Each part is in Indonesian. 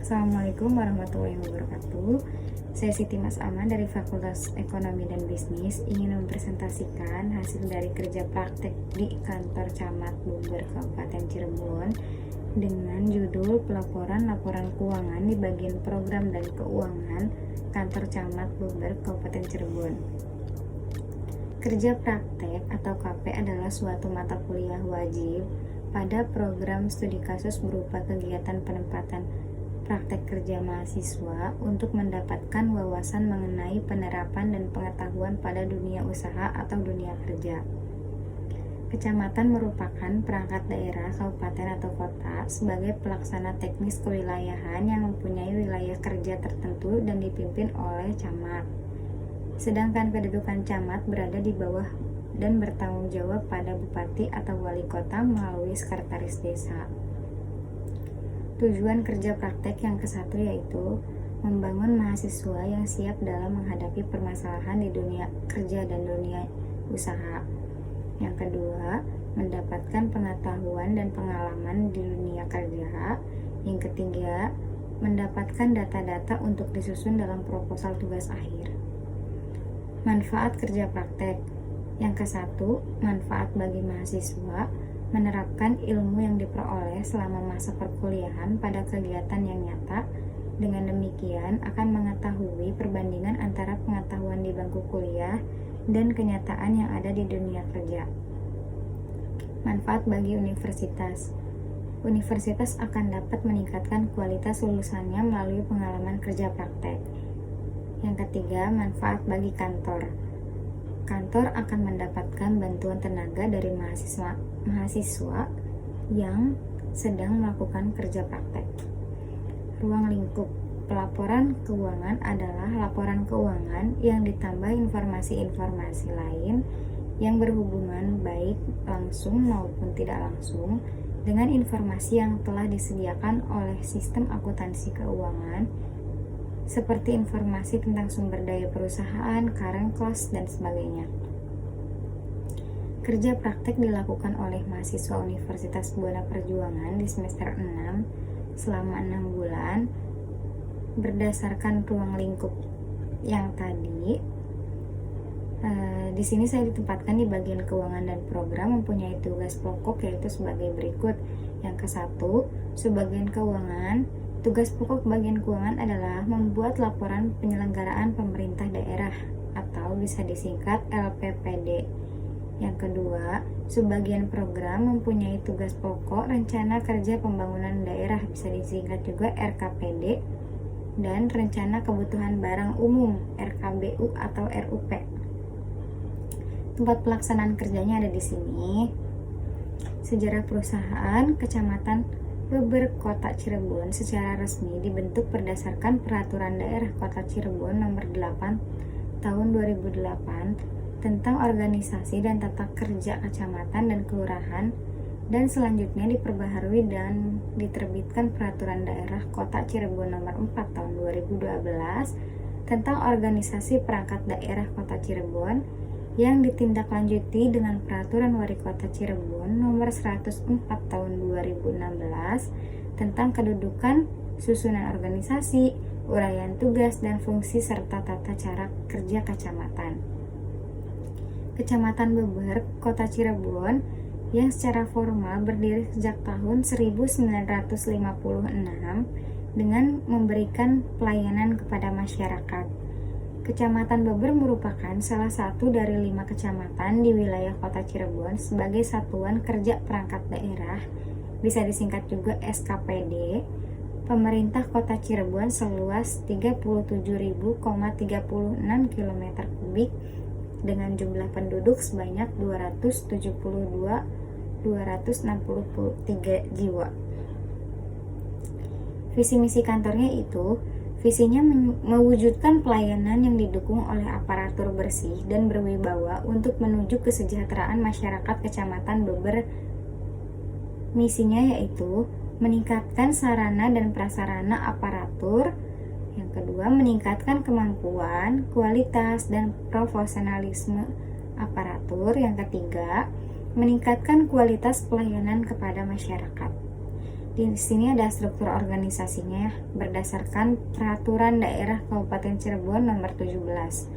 Assalamualaikum warahmatullahi wabarakatuh. Saya Siti Mas Aman dari Fakultas Ekonomi dan Bisnis ingin mempresentasikan hasil dari kerja praktek di kantor Camat Bogor Kabupaten Cirebon dengan judul pelaporan laporan keuangan di bagian program dan keuangan kantor Camat Bogor Kabupaten Cirebon. Kerja praktek atau KP adalah suatu mata kuliah wajib pada program studi kasus berupa kegiatan penempatan praktek kerja mahasiswa untuk mendapatkan wawasan mengenai penerapan dan pengetahuan pada dunia usaha atau dunia kerja. Kecamatan merupakan perangkat daerah, kabupaten atau kota sebagai pelaksana teknis kewilayahan yang mempunyai wilayah kerja tertentu dan dipimpin oleh camat. Sedangkan kedudukan camat berada di bawah dan bertanggung jawab pada bupati atau wali kota melalui sekretaris desa. Tujuan kerja praktek yang ke-1 yaitu membangun mahasiswa yang siap dalam menghadapi permasalahan di dunia kerja dan dunia usaha. Yang kedua, mendapatkan pengetahuan dan pengalaman di dunia kerja. Yang ketiga, mendapatkan data-data untuk disusun dalam proposal tugas akhir. Manfaat kerja praktek. Yang ke-1, manfaat bagi mahasiswa menerapkan ilmu yang diperoleh selama masa perkuliahan pada kegiatan yang nyata. Dengan demikian akan mengetahui perbandingan antara pengetahuan di bangku kuliah dan kenyataan yang ada di dunia kerja. Manfaat bagi universitas. Universitas akan dapat meningkatkan kualitas lulusannya melalui pengalaman kerja praktek. Yang ketiga, manfaat bagi kantor. Kantor akan mendapatkan bantuan tenaga dari mahasiswa yang sedang melakukan kerja praktek. Ruang lingkup. Pelaporan keuangan adalah laporan keuangan yang ditambah informasi-informasi lain yang berhubungan baik langsung maupun tidak langsung dengan informasi yang telah disediakan oleh sistem akuntansi keuangan, seperti informasi tentang sumber daya perusahaan, current cost, dan sebagainya. Kerja praktek dilakukan oleh mahasiswa Universitas Buana Perjuangan di semester 6 selama 6 bulan berdasarkan ruang lingkup yang tadi. Di sini saya ditempatkan di bagian keuangan dan program, mempunyai tugas pokok yaitu sebagai berikut. Yang ke-1, subbagian keuangan. Tugas pokok bagian keuangan adalah membuat laporan penyelenggaraan pemerintah daerah atau bisa disingkat LPPD. Yang kedua, subbagian program mempunyai tugas pokok rencana kerja pembangunan daerah, bisa disingkat juga RKPD, dan rencana kebutuhan barang umum RKBU atau RUP. Tempat pelaksanaan kerjanya ada di sini. Sejarah perusahaan Kecamatan Beber Kota Cirebon secara resmi dibentuk berdasarkan Peraturan Daerah Kota Cirebon Nomor 8 Tahun 2008 tentang organisasi dan tata kerja kecamatan dan kelurahan, dan selanjutnya diperbaharui dan diterbitkan Peraturan Daerah Kota Cirebon Nomor 4 Tahun 2012 tentang organisasi perangkat daerah Kota Cirebon, yang ditindaklanjuti dengan Peraturan Wali Kota Cirebon Nomor 104 Tahun 2016 tentang kedudukan, susunan organisasi, uraian tugas dan fungsi serta tata cara kerja kecamatan. Kecamatan Beber, Kota Cirebon, yang secara formal berdiri sejak tahun 1956 dengan memberikan pelayanan kepada masyarakat. Kecamatan Beber merupakan salah satu dari 5 kecamatan di wilayah Kota Cirebon sebagai satuan kerja perangkat daerah, bisa disingkat juga SKPD. Pemerintah Kota Cirebon seluas 37.036 km kubik dengan jumlah penduduk sebanyak 263 jiwa. Visi misi kantornya itu, visinya mewujudkan pelayanan yang didukung oleh aparatur bersih dan berwibawa untuk menuju kesejahteraan masyarakat Kecamatan Beber. Misinya yaitu meningkatkan sarana dan prasarana aparatur. Yang kedua, meningkatkan kemampuan, kualitas, dan profesionalisme aparatur. Yang ketiga, meningkatkan kualitas pelayanan kepada masyarakat. Di sini ada struktur organisasinya ya, berdasarkan Peraturan Daerah Kabupaten Cirebon nomor 17.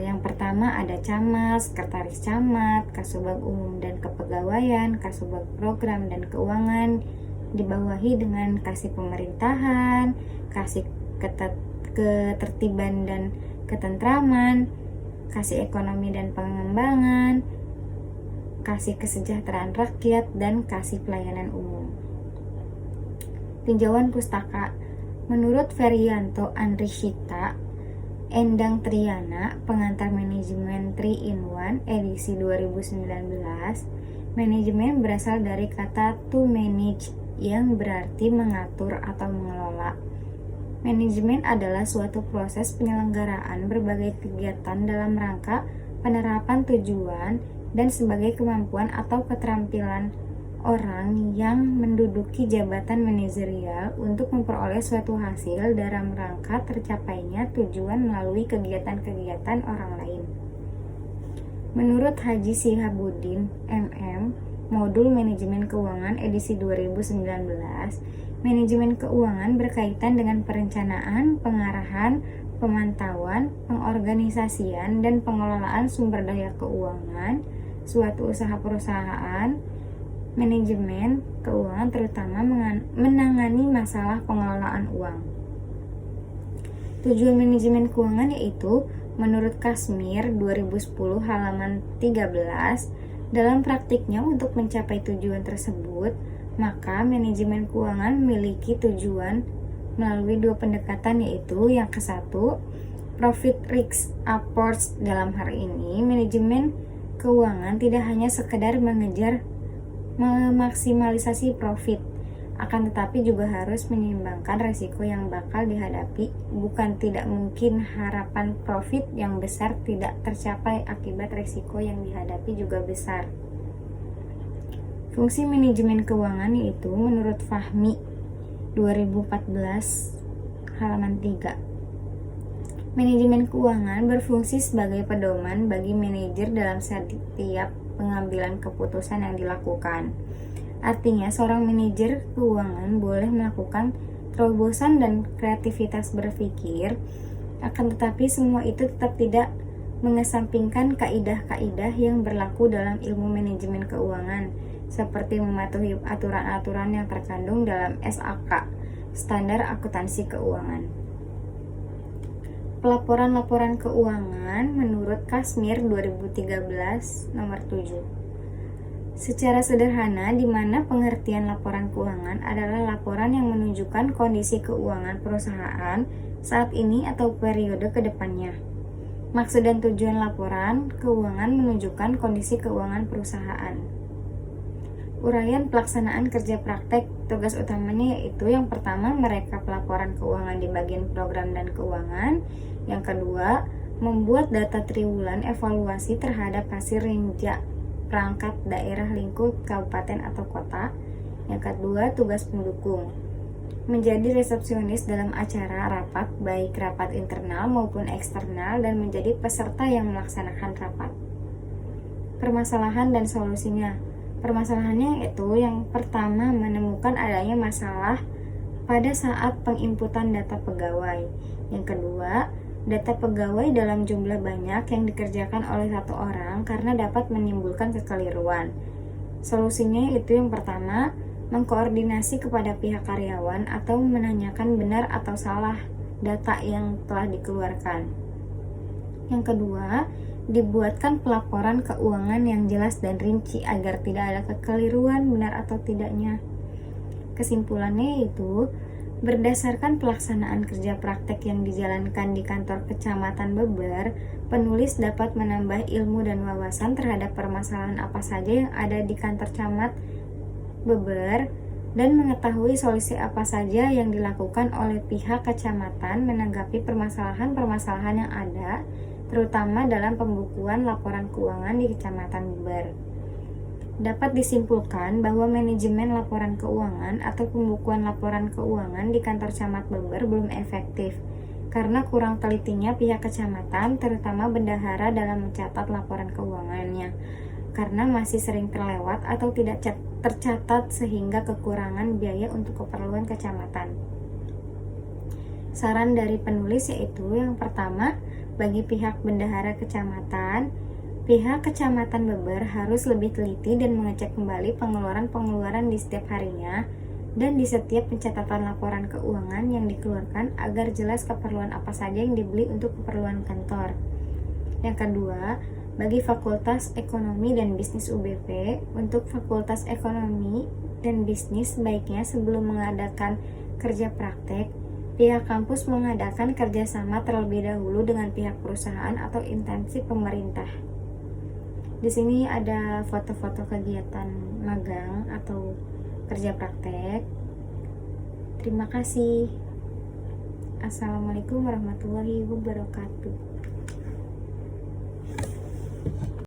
Yang pertama ada camat, sekretaris camat, kasubag umum dan kepegawaian, kasubag program dan keuangan, dibawahi dengan kasih pemerintahan, kasih ketertiban dan ketentraman, kasih ekonomi dan pengembangan, kasih kesejahteraan rakyat, dan kasih pelayanan umum. Tinjauan pustaka. Menurut Ferianto Andrishita, Endang Triana, pengantar manajemen 3-in-1 edisi 2019, manajemen berasal dari kata to manage yang berarti mengatur atau mengelola. Manajemen adalah suatu proses penyelenggaraan berbagai kegiatan dalam rangka penerapan tujuan dan sebagai kemampuan atau keterampilan orang yang menduduki jabatan manajerial untuk memperoleh suatu hasil dalam rangka tercapainya tujuan melalui kegiatan-kegiatan orang lain. Menurut Haji Sihabuddin, MM, Modul Manajemen Keuangan edisi 2019, manajemen keuangan berkaitan dengan perencanaan, pengarahan, pemantauan, pengorganisasian, dan pengelolaan sumber daya keuangan suatu usaha perusahaan. Manajemen keuangan terutama menangani masalah pengelolaan uang. Tujuan manajemen keuangan yaitu, menurut Kasmir 2010 halaman 13, dalam praktiknya untuk mencapai tujuan tersebut, maka manajemen keuangan memiliki tujuan melalui dua pendekatan, yaitu yang ke-1, profit risk approach. Dalam hal ini, manajemen keuangan tidak hanya sekedar mengejar memaksimalisasi profit, akan tetapi juga harus menyeimbangkan resiko yang bakal dihadapi. Bukan tidak mungkin harapan profit yang besar tidak tercapai akibat resiko yang dihadapi juga besar. Fungsi manajemen keuangan yaitu, menurut Fahmi 2014 halaman 3, manajemen keuangan berfungsi sebagai pedoman bagi manajer dalam setiap pengambilan keputusan yang dilakukan. Artinya, seorang manajer keuangan boleh melakukan terobosan dan kreativitas berpikir, akan tetapi semua itu tetap tidak mengesampingkan kaidah-kaidah yang berlaku dalam ilmu manajemen keuangan, seperti mematuhi aturan-aturan yang terkandung dalam SAK, Standar Akuntansi Keuangan. Pelaporan-laporan keuangan menurut Kasmir 2013 nomor 7. Secara sederhana, di mana pengertian laporan keuangan adalah laporan yang menunjukkan kondisi keuangan perusahaan saat ini atau periode ke depannya. Maksud dan tujuan laporan keuangan menunjukkan kondisi keuangan perusahaan. Uraian pelaksanaan kerja praktek. Tugas utamanya yaitu, yang pertama, merekap laporan keuangan di bagian program dan keuangan. Yang kedua, membuat data triwulan evaluasi terhadap hasil rinja perangkat daerah lingkup kabupaten atau kota. Yang kedua, tugas pendukung, menjadi resepsionis dalam acara rapat, baik rapat internal maupun eksternal, dan menjadi peserta yang melaksanakan rapat. Permasalahan dan solusinya. Permasalahannya yaitu, yang pertama, menemukan adanya masalah pada saat penginputan data pegawai. Yang kedua, data pegawai dalam jumlah banyak yang dikerjakan oleh satu orang karena dapat menimbulkan kekeliruan. Solusinya itu, yang pertama, mengkoordinasi kepada pihak karyawan atau menanyakan benar atau salah data yang telah dikeluarkan. Yang kedua, dibuatkan pelaporan keuangan yang jelas dan rinci agar tidak ada kekeliruan benar atau tidaknya. Kesimpulannya yaitu, berdasarkan pelaksanaan kerja praktek yang dijalankan di kantor Kecamatan Beber, penulis dapat menambah ilmu dan wawasan terhadap permasalahan apa saja yang ada di kantor camat Beber dan mengetahui solusi apa saja yang dilakukan oleh pihak kecamatan menanggapi permasalahan-permasalahan yang ada, terutama dalam pembukuan laporan keuangan di Kecamatan Beber. Dapat disimpulkan bahwa manajemen laporan keuangan atau pembukuan laporan keuangan di kantor camat Beber belum efektif karena kurang telitinya pihak kecamatan, terutama bendahara, dalam mencatat laporan keuangannya, karena masih sering terlewat atau tidak tercatat sehingga kekurangan biaya untuk keperluan kecamatan. Saran dari penulis yaitu yang pertama, bagi pihak bendahara kecamatan, pihak kecamatan Beber harus lebih teliti dan mengecek kembali pengeluaran-pengeluaran di setiap harinya dan di setiap pencatatan laporan keuangan yang dikeluarkan agar jelas keperluan apa saja yang dibeli untuk keperluan kantor. Yang kedua, bagi Fakultas Ekonomi dan Bisnis UBP, untuk Fakultas Ekonomi dan Bisnis sebaiknya sebelum mengadakan kerja praktek, pihak kampus mengadakan kerjasama terlebih dahulu dengan pihak perusahaan atau instansi pemerintah. Di sini ada foto-foto kegiatan magang atau kerja praktek. Terima kasih. Assalamualaikum warahmatullahi wabarakatuh.